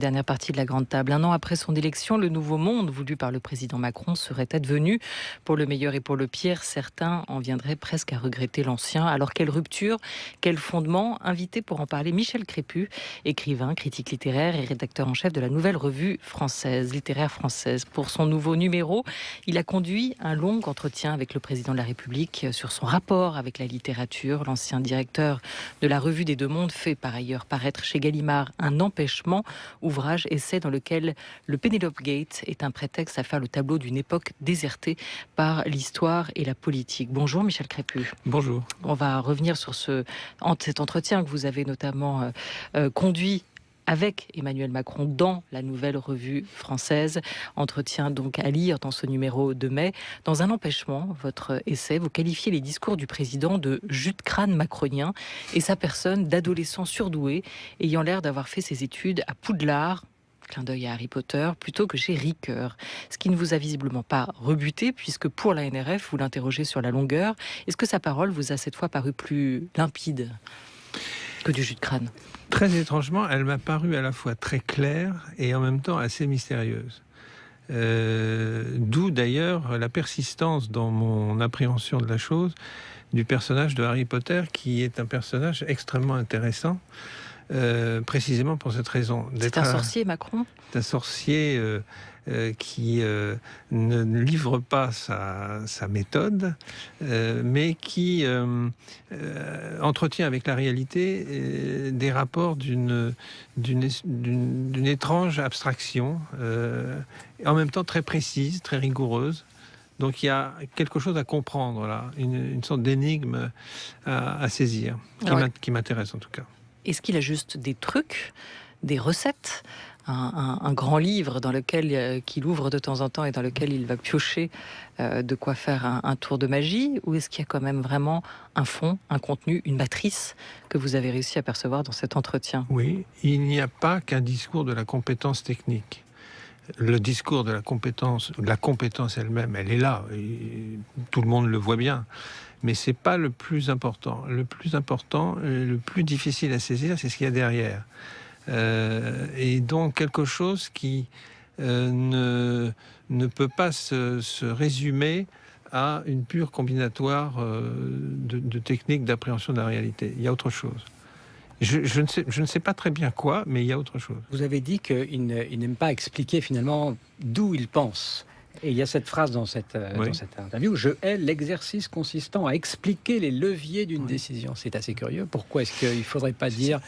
Dernière partie de la grande table. Un an après son élection, le nouveau monde voulu par le président Macron serait advenu. Pour le meilleur et pour le pire, certains en viendraient presque à regretter l'ancien. Alors quelle rupture, quel fondement? Invité pour en parler, Michel Crépu, écrivain, critique littéraire et rédacteur en chef de la Nouvelle Revue littéraire française. Pour son nouveau numéro, il a conduit un long entretien avec le président de la République sur son rapport avec la littérature. L'ancien directeur de la Revue des Deux Mondes fait par ailleurs paraître chez Gallimard Un empêchement, ouvrage essai dans lequel le Penelope Gate est un prétexte à faire le tableau d'une époque désertée par l'histoire et la politique. Bonjour Michel Crépu. Bonjour. On va revenir sur cet entretien que vous avez notamment conduit avec Emmanuel Macron dans la Nouvelle Revue française. Entretien donc à lire dans ce numéro de mai. Dans Un empêchement, votre essai, vous qualifiez les discours du président de jus de crâne macronien et sa personne d'adolescent surdoué, ayant l'air d'avoir fait ses études à Poudlard, clin d'œil à Harry Potter, plutôt que chez Ricoeur. Ce qui ne vous a visiblement pas rebuté, puisque pour la NRF, vous l'interrogez sur la longueur. Est-ce que sa parole vous a cette fois paru plus limpide que du jus de crâne? Très étrangement, elle m'a paru à la fois très claire et en même temps assez mystérieuse. D'où d'ailleurs la persistance dans mon appréhension de la chose du personnage de Harry Potter, qui est un personnage extrêmement intéressant, précisément pour cette raison. C'est un sorcier, Macron ? C'est un sorcier qui ne livre pas sa méthode, mais qui entretient avec la réalité des rapports d'une étrange abstraction, et en même temps très précise, très rigoureuse. Donc il y a quelque chose à comprendre là, une sorte d'énigme à saisir, qui m'intéresse en tout cas. Est-ce qu'il a juste des trucs, des recettes, un grand livre dans lequel qu'il ouvre de temps en temps et dans lequel il va piocher de quoi faire un tour de magie? Ou est-ce qu'il y a quand même vraiment un fond, un contenu, une matrice que vous avez réussi à percevoir dans cet entretien? Oui, il n'y a pas qu'un discours de la compétence technique. Le discours de la compétence elle-même, elle est là, et tout le monde le voit bien. Mais c'est pas le plus important. Le plus important, le plus difficile à saisir, c'est ce qu'il y a derrière. Et donc quelque chose qui ne peut pas se résumer à une pure combinatoire de techniques d'appréhension de la réalité. Il y a autre chose. Je ne sais pas très bien quoi, mais il y a autre chose. Vous avez dit qu'il n'aime pas expliquer finalement d'où il pense. Et il y a cette phrase dans cette interview: je hais l'exercice consistant à expliquer les leviers d'une décision. C'est assez curieux. Pourquoi est-ce qu'il ne faudrait pas dire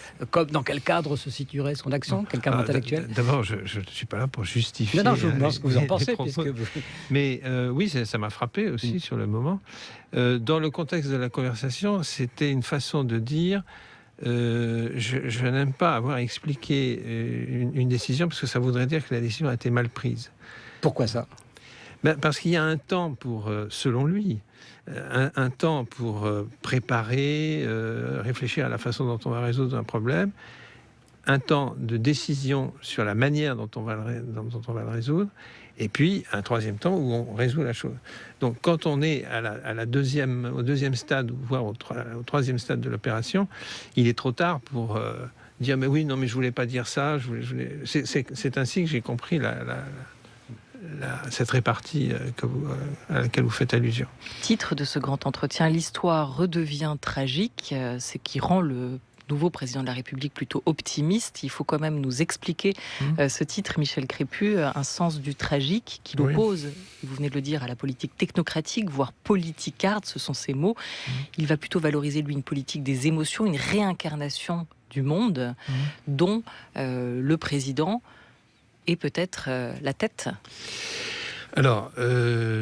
dans quel cadre se situerait son action, quel cadre intellectuel? D'abord, je ne suis pas là pour justifier. Non, je vous demande ce que vous en pensez. Mais oui, ça m'a frappé aussi sur le moment. Dans le contexte de la conversation, c'était une façon de dire je n'aime pas avoir expliqué une décision, parce que ça voudrait dire que la décision a été mal prise. Pourquoi ça? Parce qu'il y a un temps pour, selon lui, un temps pour préparer, réfléchir à la façon dont on va résoudre un problème, un temps de décision sur la manière dont on va le résoudre, et puis un troisième temps où on résout la chose. Donc quand on est au deuxième stade, voire au troisième stade de l'opération, il est trop tard pour dire mais oui, non, mais je voulais pas dire ça. C'est ainsi que j'ai compris cette répartie à laquelle vous faites allusion. Titre de ce grand entretien: l'histoire redevient tragique. C'est qui rend le nouveau président de la République plutôt optimiste. Il faut quand même nous expliquer ce titre, Michel Crépu, un sens du tragique qui l'oppose, vous venez de le dire, à la politique technocratique, voire politicarde, ce sont ses mots. Il va plutôt valoriser, lui, une politique des émotions, une réincarnation du monde dont le président est peut-être la tête. Alors,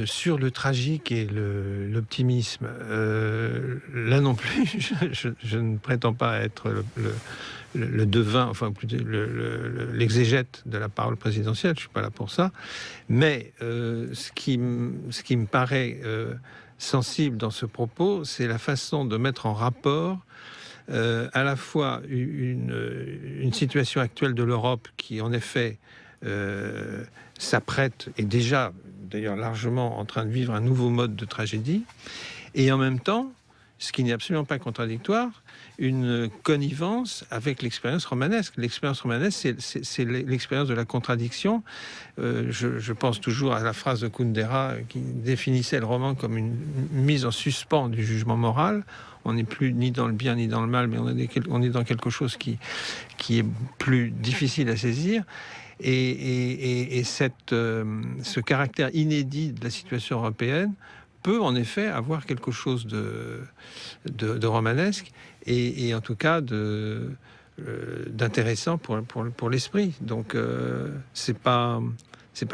sur le tragique et l'optimisme, là non plus, je ne prétends pas être le devin, enfin plutôt l'exégète de la parole présidentielle, je ne suis pas là pour ça, mais ce qui me paraît sensible dans ce propos, c'est la façon de mettre en rapport à la fois une situation actuelle de l'Europe qui, en effet, s'apprête, et déjà d'ailleurs largement en train de vivre un nouveau mode de tragédie, et en même temps ce qui n'est absolument pas contradictoire, une connivence avec l'expérience romanesque. L'expérience romanesque, c'est l'expérience de la contradiction. Je pense toujours à la phrase de Kundera qui définissait le roman comme une mise en suspens du jugement moral. On n'est plus ni dans le bien ni dans le mal, mais on est dans quelque chose qui est plus difficile à saisir. Et ce caractère inédit de la situation européenne peut en effet avoir quelque chose de romanesque et en tout cas d'intéressant pour l'esprit. Donc c'est pas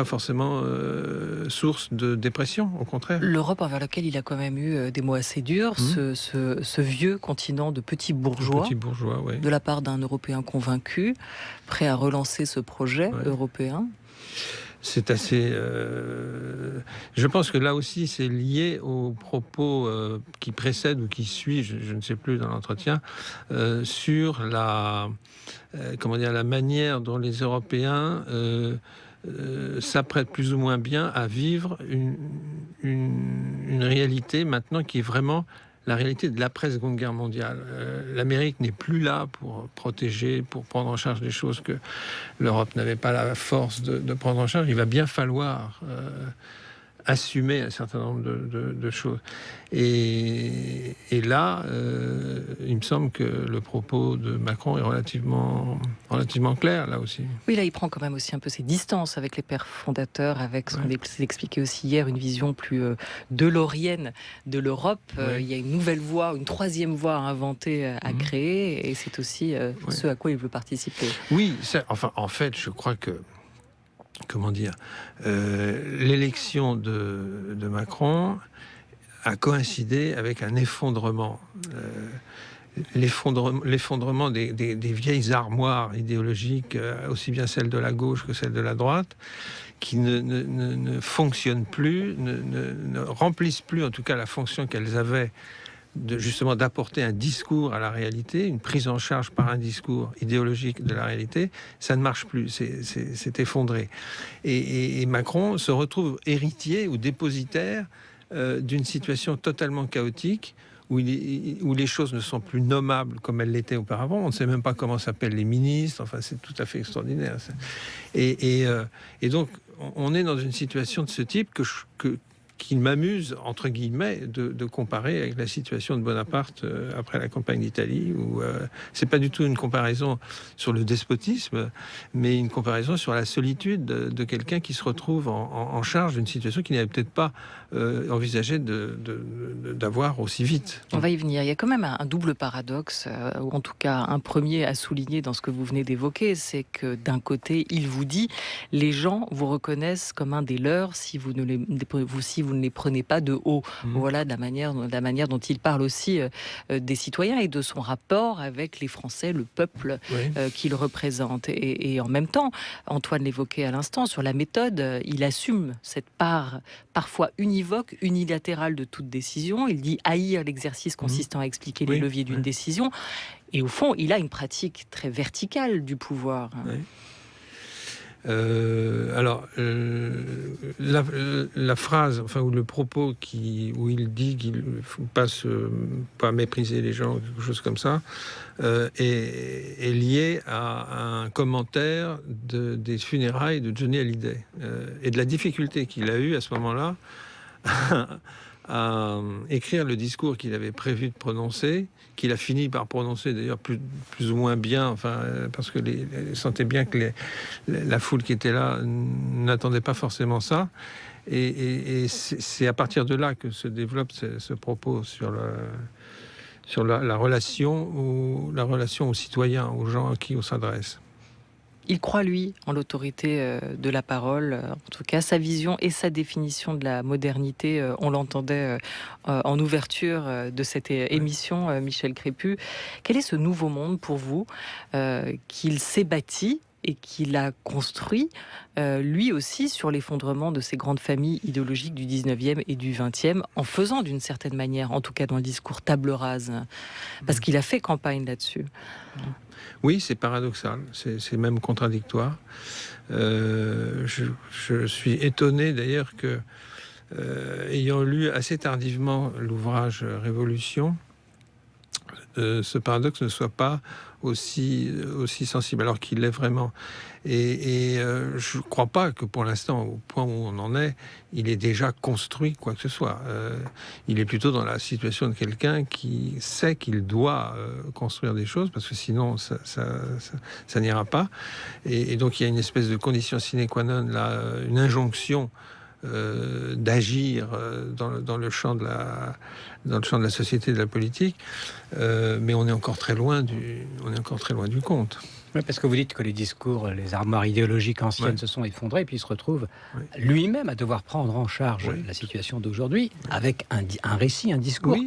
forcément source de dépression, au contraire. L'Europe envers laquelle il a quand même eu des mots assez durs, ce vieux continent de petits bourgeois, ouais. De la part d'un Européen convaincu, prêt à relancer ce projet européen. C'est assez... Je pense que là aussi, c'est lié aux propos qui précèdent ou qui suivent, je ne sais plus, dans l'entretien, sur la manière dont les Européens s'apprêtent plus ou moins bien à vivre une réalité maintenant qui est vraiment la réalité de l'après-Seconde Guerre mondiale. L'Amérique n'est plus là pour protéger, pour prendre en charge des choses que l'Europe n'avait pas la force de prendre en charge. Il va bien falloir assumer un certain nombre de choses. Et là, il me semble que le propos de Macron est relativement clair, là aussi. Oui, là, il prend quand même aussi un peu ses distances avec les pères fondateurs, avec ce qu'on expliquait aussi hier, une vision plus delorienne de l'Europe. Il y a une nouvelle voie, une troisième voie à inventer, à créer, et c'est aussi ce à quoi il veut participer. Oui, en fait, je crois que l'élection de Macron a coïncidé avec un effondrement. L'effondrement des vieilles armoires idéologiques, aussi bien celles de la gauche que celles de la droite, qui ne fonctionnent plus, ne remplissent plus en tout cas la fonction qu'elles avaient justement d'apporter un discours à la réalité, une prise en charge par un discours idéologique de la réalité. Ça ne marche plus, c'est effondré. Et Macron se retrouve héritier ou dépositaire d'une situation totalement chaotique où les choses ne sont plus nommables comme elles l'étaient auparavant. On ne sait même pas comment s'appellent les ministres. Enfin, c'est tout à fait extraordinaire. Et donc, on est dans une situation de ce type qu'il m'amuse, entre guillemets, de comparer avec la situation de Bonaparte après la campagne d'Italie, où c'est pas du tout une comparaison sur le despotisme, mais une comparaison sur la solitude de quelqu'un qui se retrouve en charge d'une situation qu'il n'avait peut-être pas envisagé d'avoir aussi vite. On va y venir. Il y a quand même un double paradoxe, ou en tout cas un premier à souligner dans ce que vous venez d'évoquer, c'est que d'un côté, il vous dit, les gens vous reconnaissent comme un des leurs si vous ne les prenez pas de haut. Voilà la manière dont il parle aussi des citoyens et de son rapport avec les Français, le peuple qu'il représente. Et en même temps, Antoine l'évoquait à l'instant, sur la méthode, il assume cette part parfois univoque, unilatérale de toute décision. Il dit haïr l'exercice consistant à expliquer les leviers d'une décision. Et au fond, il a une pratique très verticale du pouvoir. La phrase, ou le propos où il dit qu'il ne faut pas mépriser les gens, quelque chose comme ça, est lié à un commentaire des funérailles de Johnny Hallyday et de la difficulté qu'il a eue à ce moment-là à écrire le discours qu'il avait prévu de prononcer, qu'il a fini par prononcer d'ailleurs plus ou moins bien, parce que sentait bien que la foule qui était là n'attendait pas forcément ça. Et c'est à partir de là que se développe ce propos sur la relation aux citoyens, aux gens à qui on s'adresse. Il croit, lui, en l'autorité de la parole. En tout cas, sa vision et sa définition de la modernité, on l'entendait en ouverture de cette émission, Michel Crépu. Quel est ce nouveau monde pour vous qu'il s'est bâti et qu'il a construit, lui aussi, sur l'effondrement de ces grandes familles idéologiques du 19e et du 20e, en faisant d'une certaine manière, en tout cas dans le discours, table rase, parce qu'il a fait campagne là-dessus. Oui, c'est paradoxal, c'est même contradictoire. Je suis étonné d'ailleurs que, ayant lu assez tardivement l'ouvrage Révolution, ce paradoxe ne soit pas aussi sensible, alors qu'il l'est vraiment. Et je ne crois pas que pour l'instant, au point où on en est, il ait déjà construit quoi que ce soit. Il est plutôt dans la situation de quelqu'un qui sait qu'il doit construire des choses, parce que sinon ça n'ira pas. Et donc il y a une espèce de condition sine qua non, là, une injonction d'agir dans le champ de la société, de la politique, mais on est encore très loin du compte. Oui, parce que vous dites que les discours, les armoires idéologiques anciennes se sont effondrées, puis il se retrouve lui-même à devoir prendre en charge la situation d'aujourd'hui avec un récit, un discours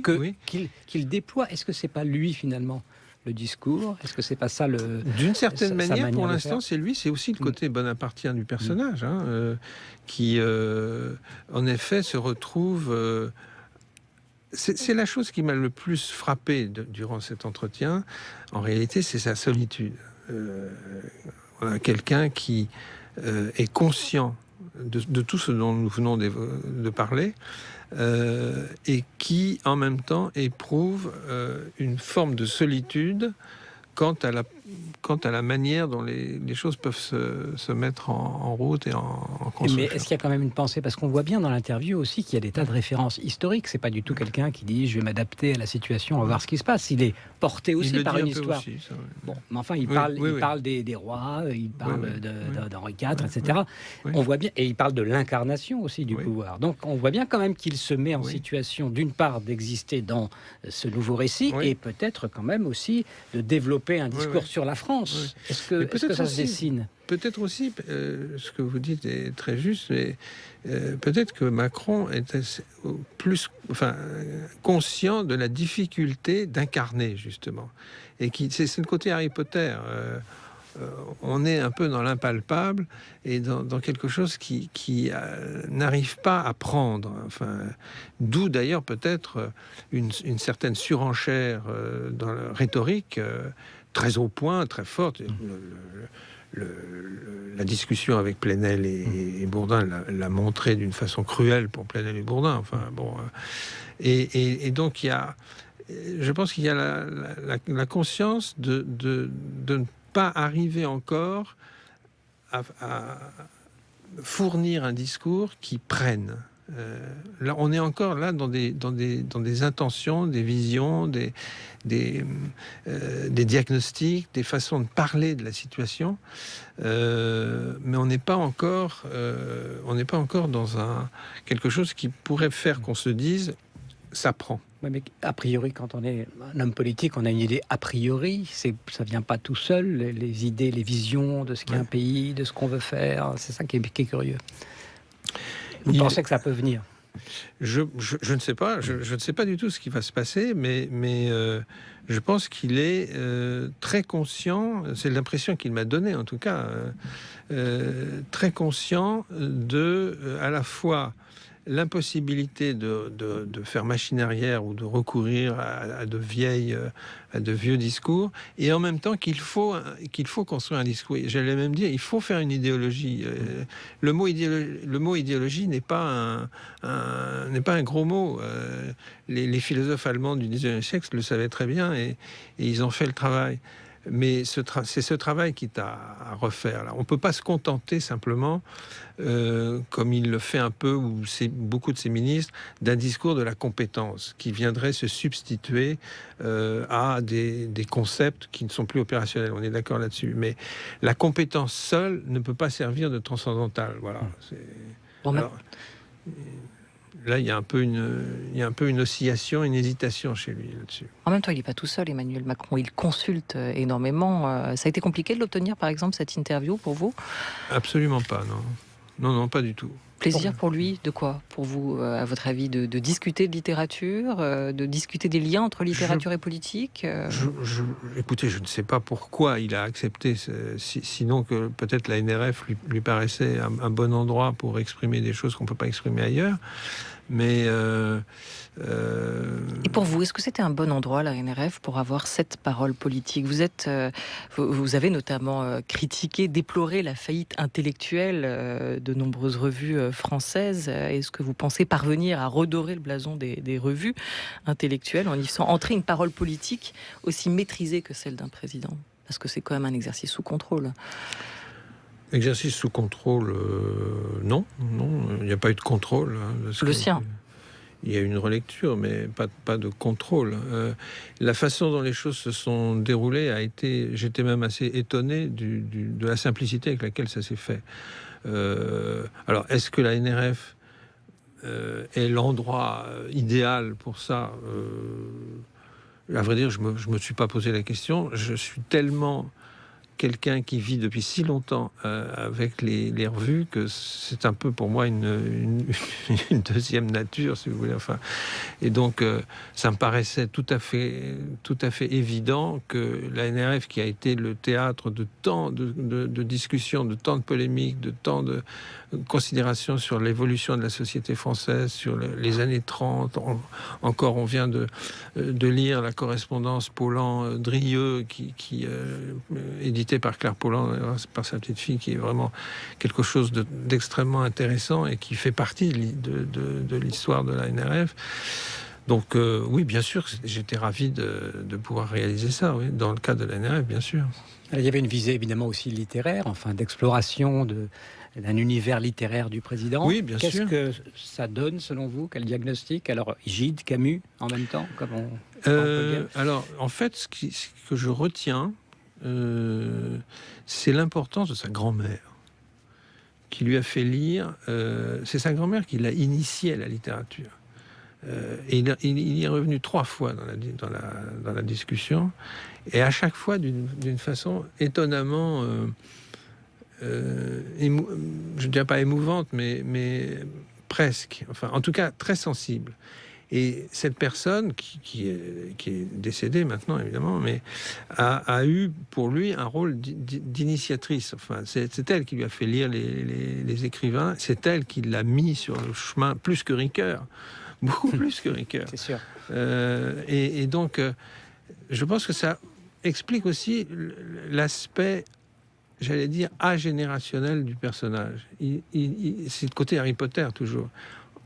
qu'il déploie. Est-ce que c'est pas lui finalement le discours? Est-ce que c'est pas ça le... D'une certaine manière, pour l'instant, c'est lui. C'est aussi le côté bonapartien du personnage, qui, en effet, se retrouve... C'est la chose qui m'a le plus frappé durant cet entretien. En réalité, c'est sa solitude. On a quelqu'un qui est conscient de tout ce dont nous venons de parler, et qui, en même temps, éprouve une forme de solitude quant à la manière dont les choses peuvent se mettre en route et en construction. Mais est-ce qu'il y a quand même une pensée? Parce qu'on voit bien dans l'interview aussi qu'il y a des tas de références historiques. C'est pas du tout quelqu'un qui dit « je vais m'adapter à la situation, on va voir ce qui se passe ». Il est porté aussi par une histoire. Aussi, ça, Bon, mais enfin, il parle des rois, il parle d'Henri IV, etc. On voit bien, et il parle de l'incarnation aussi du pouvoir. Donc on voit bien quand même qu'il se met en situation, d'une part, d'exister dans ce nouveau récit, et peut-être quand même aussi de développer un discours sur la France. Est-ce que ça se dessine? Peut-être aussi, ce que vous dites est très juste, mais peut-être que Macron est plus conscient de la difficulté d'incarner, justement. Et c'est le côté Harry Potter. On est un peu dans l'impalpable et dans quelque chose qui n'arrive pas à prendre. D'où d'ailleurs peut-être une certaine surenchère dans la rhétorique, très au point, très forte. La discussion avec Plenel et Bourdin l'a montré d'une façon cruelle pour Plenel et Bourdin. Et donc je pense qu'il y a la conscience de ne pas arriver encore à fournir un discours qui prenne. Là, on est encore là dans des intentions, des visions, des diagnostics, des façons de parler de la situation, mais on n'est pas encore dans quelque chose qui pourrait faire qu'on se dise ça prend. Oui, mais a priori, quand on est un homme politique, on a une idée a priori. Ça vient pas tout seul. Les idées, les visions de ce qu'est un pays, de ce qu'on veut faire. C'est ça qui est curieux. Vous pensez que ça peut venir? Je ne sais pas. Je ne sais pas du tout ce qui va se passer, mais je pense qu'il est très conscient. C'est l'impression qu'il m'a donnée, en tout cas, très conscient à la fois l'impossibilité de faire machine arrière ou de recourir à de vieux discours, et en même temps qu'il faut construire un discours. J'allais même dire, il faut faire une idéologie. Le mot idéologie n'est pas un gros mot. Les philosophes allemands du XIXe siècle le savaient très bien, et ils ont fait le travail. Mais c'est ce travail qui est à refaire. Là. On ne peut pas se contenter simplement, comme il le fait un peu, ou beaucoup de ses ministres, d'un discours de la compétence qui viendrait se substituer à des concepts qui ne sont plus opérationnels. On est d'accord là-dessus. Mais la compétence seule ne peut pas servir de transcendantal. Voilà. Là, il y a un peu une oscillation, une hésitation chez lui là-dessus. En même temps, il n'est pas tout seul, Emmanuel Macron. Il consulte énormément. Ça a été compliqué de l'obtenir, par exemple, cette interview, pour vous? Absolument pas, non. Non, pas du tout. Plaisir pour lui, de quoi? Pour vous, à votre avis, de discuter de littérature, de discuter des liens entre littérature et politique? Écoutez, je ne sais pas pourquoi il a accepté, sinon que peut-être la NRF lui paraissait un bon endroit pour exprimer des choses qu'on ne peut pas exprimer ailleurs. Mais Et pour vous, est-ce que c'était un bon endroit, la NRF, pour avoir cette parole politique ? Vous avez notamment critiqué, déploré la faillite intellectuelle de nombreuses revues françaises. Est-ce que vous pensez parvenir à redorer le blason des revues intellectuelles en y faisant entrer une parole politique aussi maîtrisée que celle d'un président ? Parce que c'est quand même un exercice sous contrôle. exercice sous contrôle, non, il n'y a pas eu de contrôle. Le sien. Il y a eu une relecture, mais pas de contrôle. La façon dont les choses se sont déroulées a été... J'étais même assez étonné de la simplicité avec laquelle ça s'est fait. Alors, est-ce que la NRF est l'endroit idéal pour ça ? À vrai dire, je me suis pas posé la question. Je suis tellement... quelqu'un qui vit depuis si longtemps avec les revues, que c'est un peu pour moi une deuxième nature, si vous voulez. Enfin, et donc, ça me paraissait tout à fait évident que la NRF, qui a été le théâtre de tant de discussions, de tant de polémiques, de tant de considérations sur l'évolution de la société française, sur les années 30. Encore, on vient de lire la correspondance Paulan-Drieux, qui éditée par Claire Paulan, par sa petite fille, qui est vraiment quelque chose d'extrêmement intéressant et qui fait partie de l'histoire de la NRF. Donc oui, bien sûr, j'étais ravi de pouvoir réaliser ça, oui, dans le cadre de la NRF, bien sûr. Il y avait une visée évidemment aussi littéraire, enfin d'exploration d'un univers littéraire du président. Oui, bien sûr. Qu'est-ce que ça donne selon vous ? Quel diagnostic ? Alors, Gide, Camus, en même temps, comme on peut dire. Alors, en fait, ce que je retiens, c'est l'importance de sa grand-mère, qui lui a fait lire... c'est sa grand-mère qui l'a initié à la littérature. Et il y est revenu 3 fois dans la discussion, et à chaque fois d'une façon étonnamment, je ne dirais pas émouvante, mais presque, enfin en tout cas très sensible. Et cette personne, qui est décédée maintenant, évidemment, mais a eu pour lui un rôle d'initiatrice. Enfin, c'est elle qui lui a fait lire les écrivains, c'est elle qui l'a mis sur le chemin, plus que Ricoeur. Beaucoup plus que Ricoeur. C'est sûr. Et donc, je pense que ça explique aussi l'aspect, j'allais dire, agénérationnel du personnage. C'est le côté Harry Potter, toujours.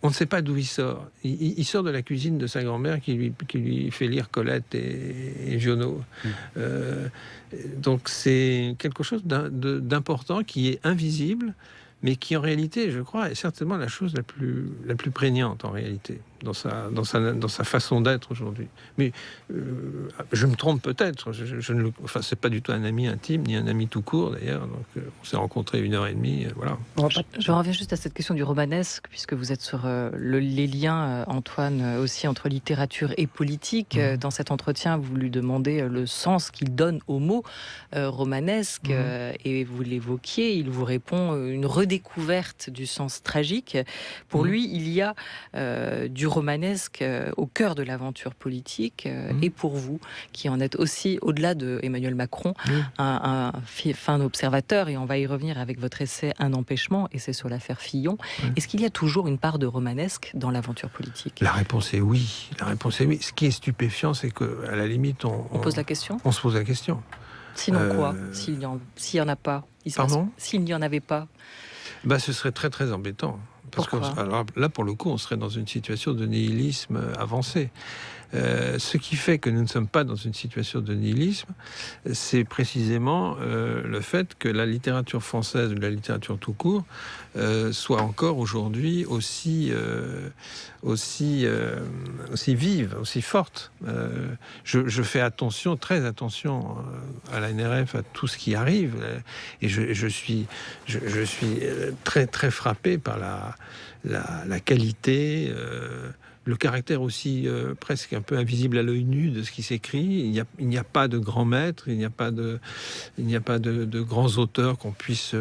On ne sait pas d'où il sort. Il sort de la cuisine de sa grand-mère qui lui fait lire Colette et Giono. Donc c'est quelque chose d'important qui est invisible, mais qui en réalité, je crois, est certainement la chose la plus prégnante en réalité, dans sa façon d'être aujourd'hui. Mais je me trompe peut-être, enfin c'est pas du tout un ami intime, ni un ami tout court d'ailleurs, donc on s'est rencontrés 1h30, voilà. Je reviens juste à cette question du romanesque, puisque vous êtes sur les liens, Antoine, aussi entre littérature et politique. Dans cet entretien, vous lui demandez le sens qu'il donne au mot romanesque, et vous l'évoquiez, il vous répond une redécouverte du sens tragique. Pour lui, il y a du romanesque au cœur de l'aventure politique, et pour vous, qui en êtes aussi, au-delà de Emmanuel Macron, un fin observateur, et on va y revenir avec votre essai Un empêchement, et c'est sur l'affaire Fillon. Est-ce qu'il y a toujours une part de romanesque dans l'aventure politique ? La réponse est oui. Ce qui est stupéfiant, c'est qu'à la limite, on pose la question ? On se pose la question. Sinon quoi ? S'il n'y en a pas ? S'il n'y en avait pas ? Ce serait très très embêtant. Parce que alors là, pour le coup, on serait dans une situation de nihilisme avancé. Ce qui fait que nous ne sommes pas dans une situation de nihilisme, c'est précisément le fait que la littérature française, ou la littérature tout court, soit encore aujourd'hui aussi vive, aussi forte. Je fais attention, très attention à la NRF, à tout ce qui arrive, et je suis très très frappé par la qualité, le caractère aussi presque un peu invisible à l'œil nu de ce qui s'écrit. Il n'y a pas de grands maîtres, il n'y a pas de grands auteurs qu'on puisse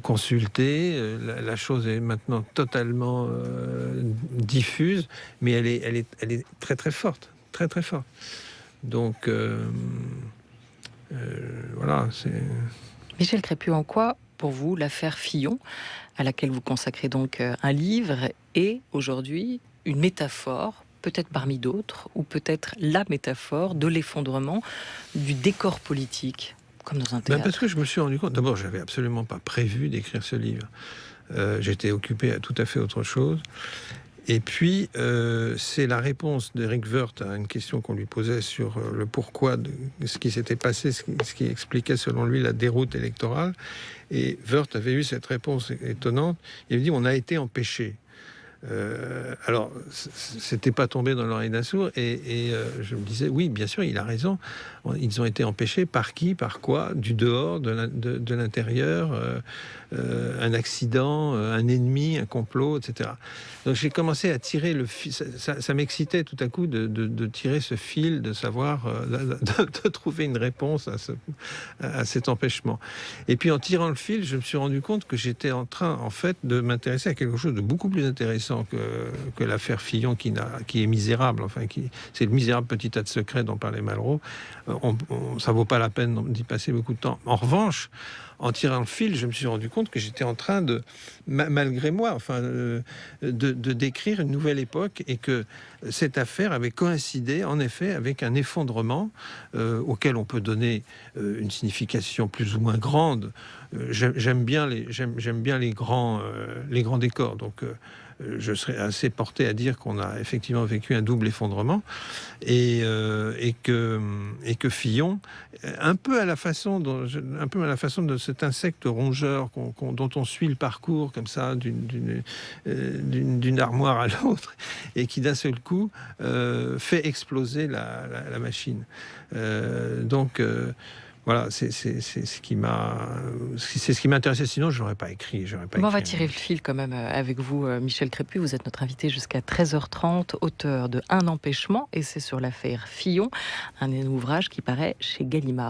consulter. La chose est maintenant totalement diffuse, mais elle est très très forte, très très forte. Donc voilà, c'est... Michel Crépieux, en quoi, pour vous, l'affaire Fillon, à laquelle vous consacrez donc un livre, est aujourd'hui une métaphore, peut-être parmi d'autres, ou peut-être la métaphore de l'effondrement du décor politique, comme dans un théâtre? Parce que je me suis rendu compte, d'abord, j'avais absolument pas prévu d'écrire ce livre. J'étais occupé à tout à fait autre chose. Et puis, c'est la réponse d'Éric Woerth à une question qu'on lui posait sur le pourquoi de ce qui s'était passé, ce qui expliquait selon lui la déroute électorale. Et Woerth avait eu cette réponse étonnante. Il avait dit: on a été empêché. Alors, c'était pas tombé dans l'oreille d'un sourd, et je me disais, oui, bien sûr, il a raison. Ils ont été empêchés par qui, par quoi? Du dehors, de l'intérieur, un accident, un ennemi, un complot, etc. Donc j'ai commencé à tirer le fil. Ça m'excitait tout à coup de tirer ce fil, de savoir, de trouver une réponse à cet empêchement. Et puis en tirant le fil, je me suis rendu compte que j'étais en train, en fait, de m'intéresser à quelque chose de beaucoup plus intéressant que l'affaire Fillon, qui est misérable. Enfin, c'est le misérable petit tas de secrets dont parlait Malraux. Ça vaut pas la peine d'y passer beaucoup de temps. En revanche, en tirant le fil, je me suis rendu compte que j'étais en train de, malgré moi, de décrire une nouvelle époque, et que cette affaire avait coïncidé, en effet, avec un effondrement auquel on peut donner une signification plus ou moins grande. J'aime bien les grands décors, donc je serais assez porté à dire qu'on a effectivement vécu un double effondrement, et que Fillon, un peu à la façon de cet insecte rongeur dont on suit le parcours comme ça d'une armoire à l'autre, et qui d'un seul coup fait exploser la machine. Voilà, c'est ce qui m'intéressait. Sinon, je n'aurais pas écrit. On va tirer le fil quand même avec vous, Michel Crépu. Vous êtes notre invité jusqu'à 13h30, auteur de Un empêchement, et c'est sur l'affaire Fillon, un ouvrage qui paraît chez Gallimard.